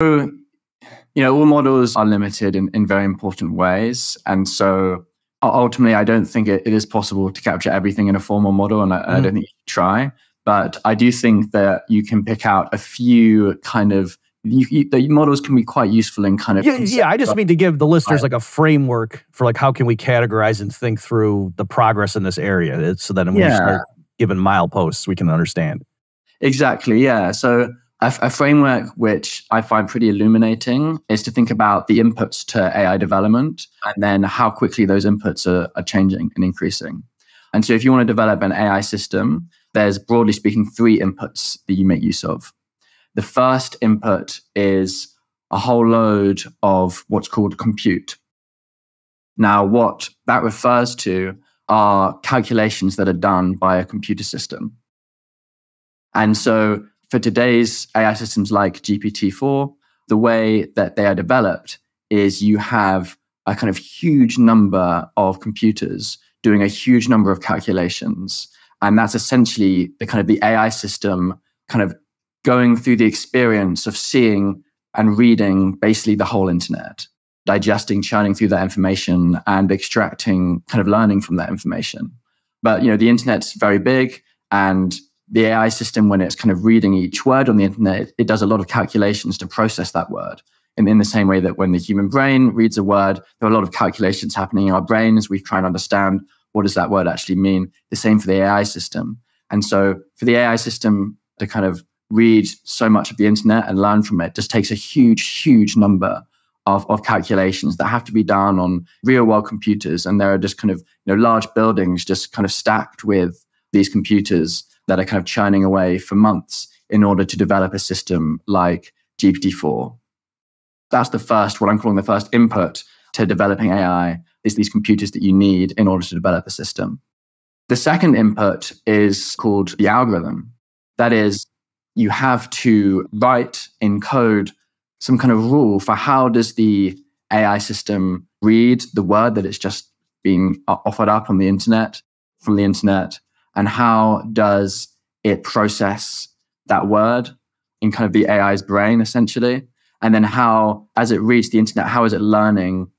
So, all models are limited in very important ways. And so ultimately, I don't think it is possible to capture everything in a formal model, and I don't think you should try. But I do think that you can pick out a few kind of, the models can be quite useful in kind of... Yeah, I just mean to give the listeners like a framework for like how can we categorize and think through the progress in this area, so that when we start giving mileposts, we can understand. Exactly, yeah. So a framework which I find pretty illuminating is to think about the inputs to AI development and then how quickly those inputs are changing and increasing. And so if you want to develop an AI system, there's broadly speaking 3 inputs that you make use of. The first input is a whole load of what's called compute. Now, what that refers to are calculations that are done by a computer system. And so for today's AI systems like GPT-4, the way that they are developed is you have a kind of huge number of computers doing a huge number of calculations. And that's essentially the AI system kind of going through the experience of seeing and reading basically the whole internet, digesting, churning through that information and extracting, kind of learning from that information. But, the internet's very big, and the AI system, when it's kind of reading each word on the internet, it does a lot of calculations to process that word. And in the same way that when the human brain reads a word, there are a lot of calculations happening in our brain as we try and understand what does that word actually mean. The same for the AI system. And so for the AI system to kind of read so much of the internet and learn from it just takes a huge, huge number of calculations that have to be done on real world computers. And there are just kind of large buildings just kind of stacked with these computers that are kind of churning away for months in order to develop a system like GPT-4. That's the first, what I'm calling the first input to developing AI, is these computers that you need in order to develop a system. The second input is called the algorithm. That is, you have to write in code some kind of rule for how does the AI system read the word that it's just being offered up on the internet, from the internet, and how does it process that word in kind of the AI's brain, essentially. And then how, as it reads the internet, how is it learning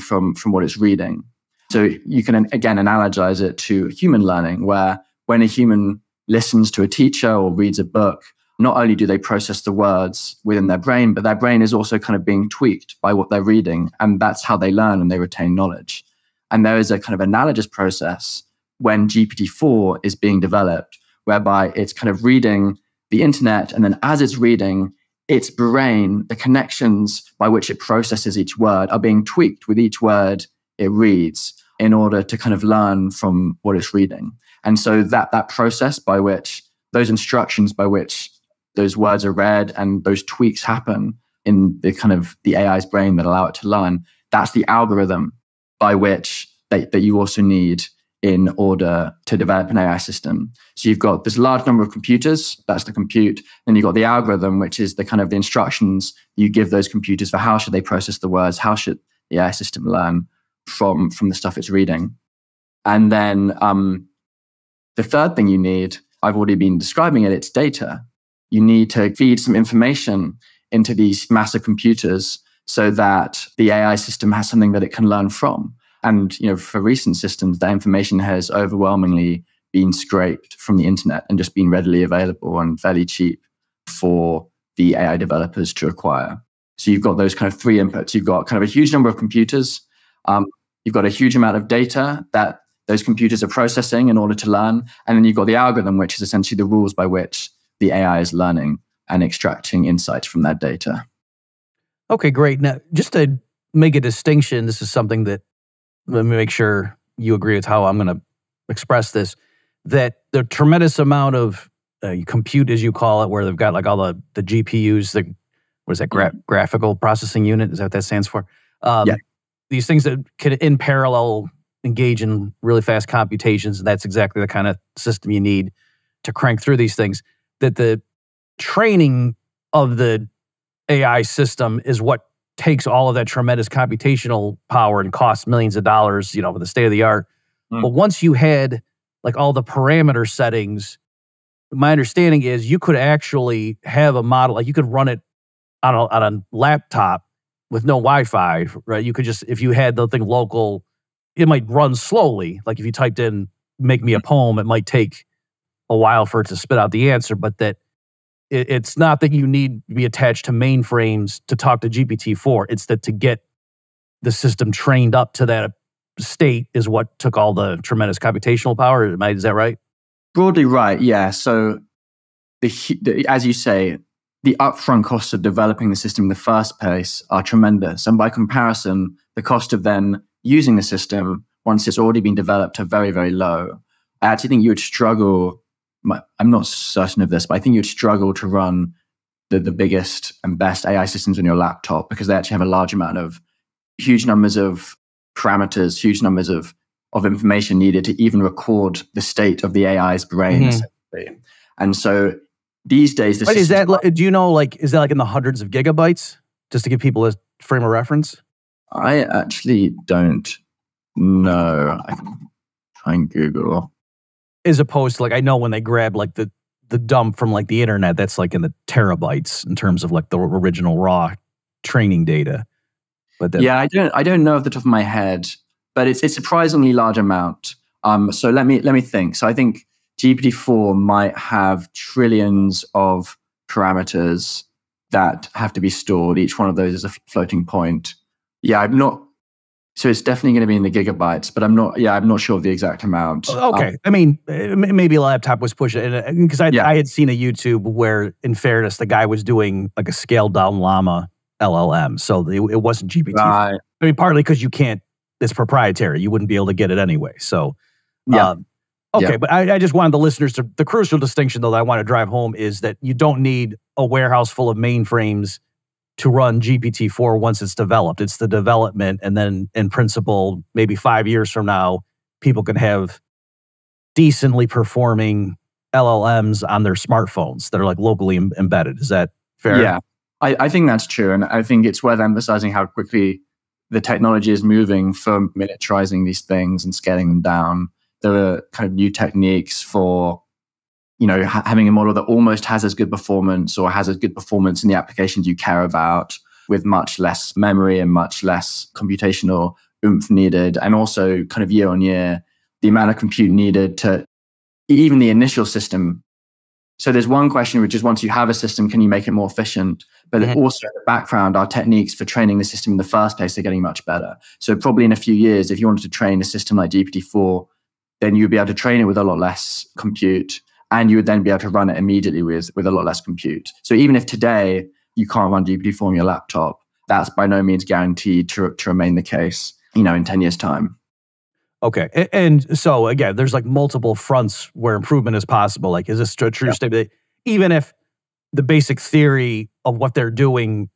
from what it's reading? So you can, again, analogize it to human learning, where when a human listens to a teacher or reads a book, not only do they process the words within their brain, but their brain is also kind of being tweaked by what they're reading. And that's how they learn and they retain knowledge. And there is a kind of analogous process when GPT-4 is being developed, whereby it's kind of reading the internet, and then as it's reading, its brain, the connections by which it processes each word are being tweaked with each word it reads in order to kind of learn from what it's reading. And so that process by which, those instructions by which those words are read and those tweaks happen in the kind of the AI's brain that allow it to learn, that's the algorithm by which that you also need in order to develop an AI system. So you've got this large number of computers, that's the compute. Then you've got the algorithm, which is the kind of the instructions you give those computers for how should they process the words, how should the AI system learn from the stuff it's reading. And then the third thing you need, I've already been describing it, it's data. You need to feed some information into these massive computers so that the AI system has something that it can learn from. And for recent systems, that information has overwhelmingly been scraped from the internet and just been readily available and fairly cheap for the AI developers to acquire. So you've got those kind of 3 inputs. You've got kind of a huge number of computers. You've got a huge amount of data that those computers are processing in order to learn. And then you've got the algorithm, which is essentially the rules by which the AI is learning and extracting insights from that data. Okay, great. Now, just to make a distinction, this is something that, let me make sure you agree with how I'm going to express this, that the tremendous amount of compute, as you call it, where they've got like all the GPUs, what is that, graphical processing unit? Is that what that stands for? Yeah. These things that can, in parallel, engage in really fast computations. That's exactly the kind of system you need to crank through these things. That the training of the AI system is what takes all of that tremendous computational power and costs millions of dollars, with the state of the art. But once you had like all the parameter settings, my understanding is you could actually have a model, like you could run it on a laptop with no Wi-Fi, right? You could just, if you had the thing local, it might run slowly. Like if you typed in, make me a poem, it might take a while for it to spit out the answer, but that it's not that you need to be attached to mainframes to talk to GPT-4. It's that to get the system trained up to that state is what took all the tremendous computational power. Is that right? Broadly right, yeah. So as you say, the upfront costs of developing the system in the first place are tremendous. And by comparison, the cost of then using the system once it's already been developed are very, very low. I actually think you would struggle, I'm not certain of this, but I think you'd struggle to run the biggest and best AI systems on your laptop because they actually have a large amount of huge numbers of parameters, huge numbers of information needed to even record the state of the AI's brain. Essentially. And so these days, is that, do you know, like, is that like in the hundreds of gigabytes? Just to give people a frame of reference? I actually don't know. I can try and Google. As opposed to, like, I know when they grab like the dump from like the internet, that's like in the terabytes in terms of like the original raw training data. But then, yeah, I don't know off the top of my head, but it's a surprisingly large amount. So let me think. So I think GPT-4 might have trillions of parameters that have to be stored. Each one of those is a floating point. Yeah, I'm not. So it's definitely going to be in the gigabytes, but I'm not sure of the exact amount. Okay. I mean, maybe a laptop was pushing it because I had seen a YouTube where, in fairness, the guy was doing like a scaled down Llama LLM. So it wasn't GPT. Right. I mean, partly because you can't, it's proprietary. You wouldn't be able to get it anyway. So, yeah. Okay. But I just wanted the listeners to, the crucial distinction though that I want to drive home is that you don't need a warehouse full of mainframes to run GPT-4 once it's developed. It's the development, and then in principle, maybe 5 years from now, people can have decently performing LLMs on their smartphones that are like locally embedded. Is that fair? Yeah, I think that's true. And I think it's worth emphasizing how quickly the technology is moving for miniaturizing these things and scaling them down. There are kind of new techniques for having a model that almost has as good performance or has as good performance in the applications you care about with much less memory and much less computational oomph needed. And also kind of year on year, the amount of compute needed to even the initial system. So there's one question, which is once you have a system, can you make it more efficient? But also in the background, our techniques for training the system in the first place are getting much better. So probably in a few years, if you wanted to train a system like GPT-4, then you'd be able to train it with a lot less compute. And you would then be able to run it immediately with a lot less compute. So even if today you can't run GPT-4 on your laptop, that's by no means guaranteed to remain the case, in 10 years' time. Okay. And so again, there's like multiple fronts where improvement is possible. Like, is this a true statement? Even if the basic theory of what they're doing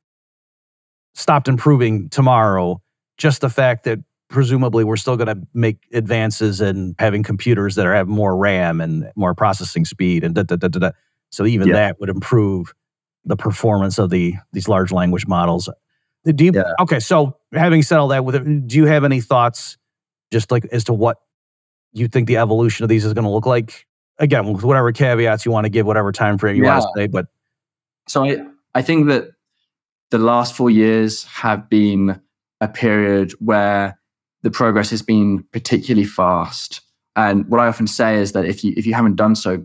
stopped improving tomorrow, just the fact that presumably we're still going to make advances in having computers that have more RAM and more processing speed and So even that would improve the performance of these large language models. Okay, so having said all that, do you have any thoughts just like as to what you think the evolution of these is going to look like? Again, with whatever caveats you want to give, whatever time frame you want to say. But so I think that the last 4 years have been a period where the progress has been particularly fast. And what I often say is that if you haven't done so,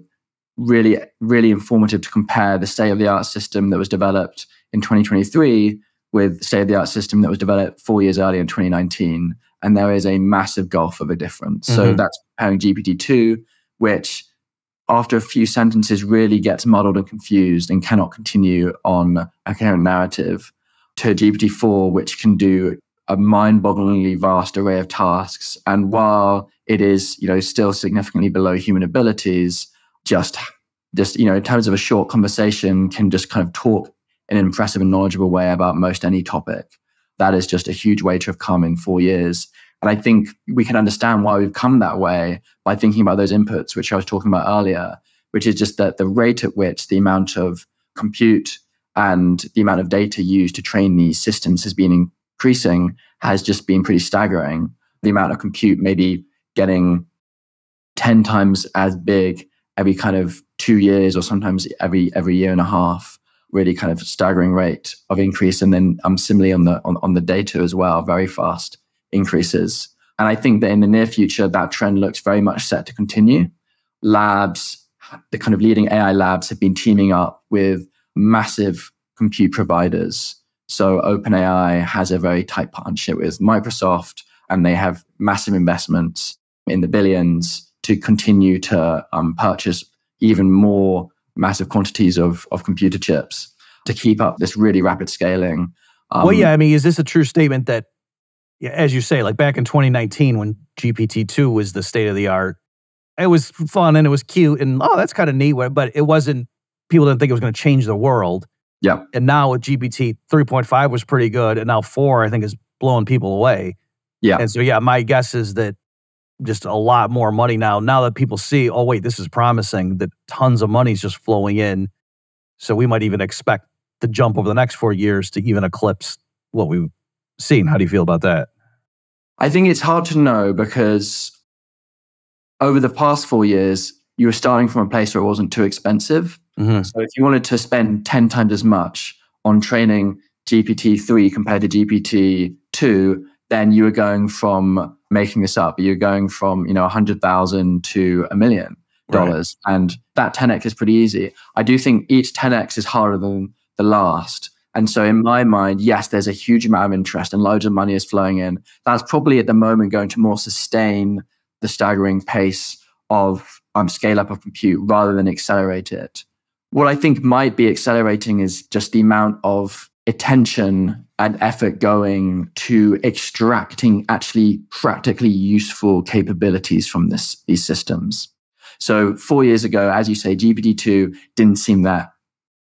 really, really informative to compare the state-of-the-art system that was developed in 2023 with the state-of-the-art system that was developed 4 years earlier in 2019. And there is a massive gulf of a difference. So that's comparing GPT-2, which after a few sentences really gets muddled and confused and cannot continue on a coherent narrative, to GPT-4, which can do a mind-bogglingly vast array of tasks. And while it is, still significantly below human abilities, just in terms of a short conversation, can just kind of talk in an impressive and knowledgeable way about most any topic. That is just a huge way to have come in 4 years. And I think we can understand why we've come that way by thinking about those inputs, which I was talking about earlier, which is just that the rate at which the amount of compute and the amount of data used to train these systems has been increasing has just been pretty staggering. The amount of compute maybe getting 10 times as big every kind of 2 years or sometimes every year and a half. really kind of staggering rate of increase. And then similarly on the data as well, very fast increases. And I think that in the near future, that trend looks very much set to continue. Labs, the kind of leading AI labs have been teaming up with massive compute providers. So OpenAI has a very tight partnership with Microsoft, and they have massive investments in the billions to continue to purchase even more massive quantities of computer chips to keep up this really rapid scaling. Well, yeah, I mean, is this a true statement that, yeah, as you say, like back in 2019 when GPT-2 was the state of the art, it was fun and it was cute and, oh, that's kind of neat, but it wasn't, people didn't think it was going to change the world. Yeah. And now with GPT 3.5 was pretty good, and now 4, I think, is blowing people away. Yeah. And so, yeah, my guess is that just a lot more money now that people see, oh, wait, this is promising, that tons of money is just flowing in. So we might even expect the jump over the next 4 years to even eclipse what we've seen. How do you feel about that? I think it's hard to know because over the past 4 years, you were starting from a place where it wasn't too expensive. Mm-hmm. So if you wanted to spend 10 times as much on training GPT-3 compared to GPT-2, then you were going from, making this up, you're going from, $100,000 to $1 million. Right. And that 10x is pretty easy. I do think each 10x is harder than the last. And so in my mind, yes, there's a huge amount of interest and loads of money is flowing in. That's probably at the moment going to more sustain the staggering pace of scale up of compute rather than accelerate it. What I think might be accelerating is just the amount of attention and effort going to extracting actually practically useful capabilities from these systems. So 4 years ago, as you say, GPT-2 didn't seem that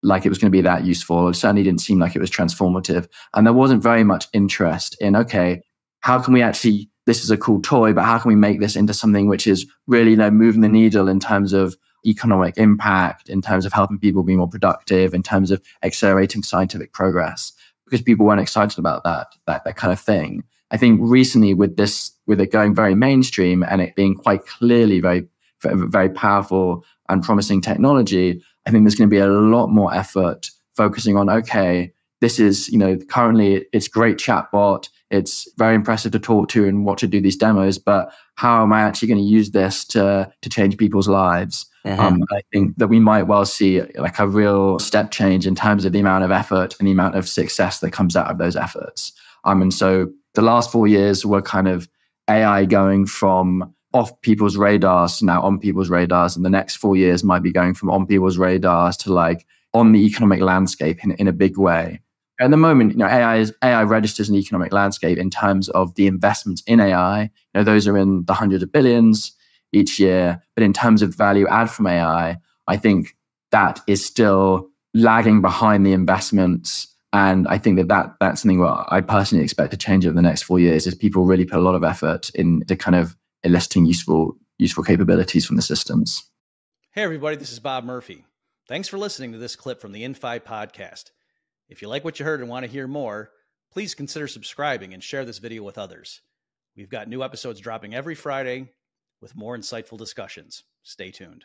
like it was going to be that useful. It certainly didn't seem like it was transformative. And there wasn't very much interest in, okay, how can we actually, this is a cool toy, but how can we make this into something which is really moving the needle in terms of economic impact, in terms of helping people be more productive, in terms of accelerating scientific progress, because people weren't excited about that kind of thing. I think recently with it going very mainstream and it being quite clearly very, very powerful and promising technology, I think there's going to be a lot more effort focusing on, okay, this is, currently it's great chatbot. It's very impressive to talk to and watch it do these demos, but how am I actually going to use this to change people's lives? I think that we might well see like a real step change in terms of the amount of effort and the amount of success that comes out of those efforts. And so the last 4 years were kind of AI going from off people's radars to now on people's radars. And the next 4 years might be going from on people's radars to like on the economic landscape in a big way. At the moment, AI registers an economic landscape in terms of the investments in AI. Those are in the hundreds of billions each year. But in terms of value add from AI, I think that is still lagging behind the investments. And I think that's something what I personally expect to change over the next 4 years is people really put a lot of effort into kind of eliciting useful capabilities from the systems. Hey, everybody, this is Bob Murphy. Thanks for listening to this clip from the Infi podcast. If you like what you heard and want to hear more, please consider subscribing and share this video with others. We've got new episodes dropping every Friday with more insightful discussions. Stay tuned.